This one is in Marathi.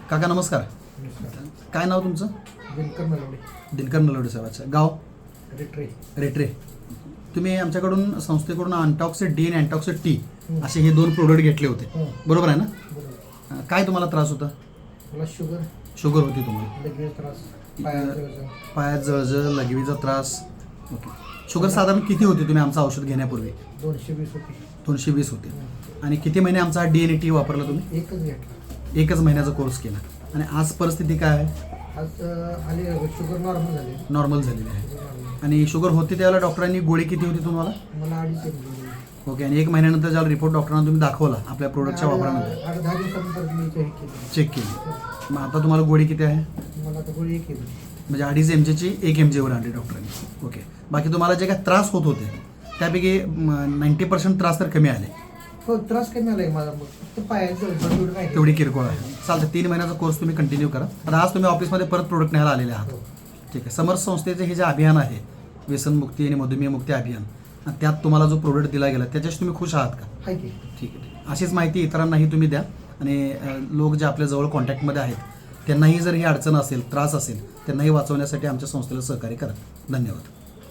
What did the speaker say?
काका नमस्कार. काय नाव तुमचं? दिनकर नलवडे साहेबाचं गाव रेटरे. तुम्ही आमच्याकडून संस्थेकडून अँटॉक्सिड डी आणि अँटॉक्सिड टी असे हे 2 प्रोडक्ट घेतले होते, बरोबर आहे ना? काय तुम्हाला त्रास होता? मला शुगर होती तुम्हाला, लगेच त्रास, पायात जळजळ, लघवीचा त्रास. ओके. शुगर साधारण किती होती तुम्ही आमचं औषध घेण्यापूर्वी? 220 होती. 220 होती. आणि किती महिने आमचा डी आणि टी वापरला तुम्ही? एकच घेतला. 1च महिन्याचा कोर्स केला. आणि आज परिस्थिती काय आहे? आज आली शुगर नॉर्मल झालेली आहे. आणि शुगर होती त्यावेळेला डॉक्टरांनी गोळी किती होती तुम्हाला? मला 2.5 ओके. आणि 1 महिन्यानंतर ज्याला रिपोर्ट डॉक्टरांना तुम्ही दाखवला आपल्या प्रोडक्टच्या वापरानंतर 10 दिवसानंतर मी चेक केली. मग आता तुम्हाला गोळी किती आहे? मला आता गोळी केली म्हणजे 2.5 mgची 1 mg वर आणली डॉक्टरांनी. ओके. बाकी तुम्हाला जे काय त्रास होत होते त्यापैकी 90% त्रास तर कमी आले. हो, त्रास कमी आलाय मला. मग फक्त पायाचं तेवढी किरकोळ आहे. चालतं. 3 महिन्याचा कोर्स तुम्ही कंटिन्यू करा. आता आज तुम्ही ऑफिसमध्ये परत प्रोडक्ट न्यायला आलेले आहात. ठीक आहे. समर्थ संस्थेचे हे जे अभियान आहे, व्यसनमुक्ती आणि मधुमेहमुक्ती अभियान, त्यात तुम्हाला जो प्रोडक्ट दिला गेला त्याच्याशी तुम्ही खुश आहात का? ठीक आहे. अशीच माहिती इतरांनाही तुम्ही द्या. आणि लोक जे आपल्या जवळ कॉन्टॅक्टमध्ये आहेत त्यांनाही जर ही अडचण असेल, त्रास असेल, त्यांनाही वाचवण्यासाठी आमच्या संस्थेला सहकार्य करा. धन्यवाद.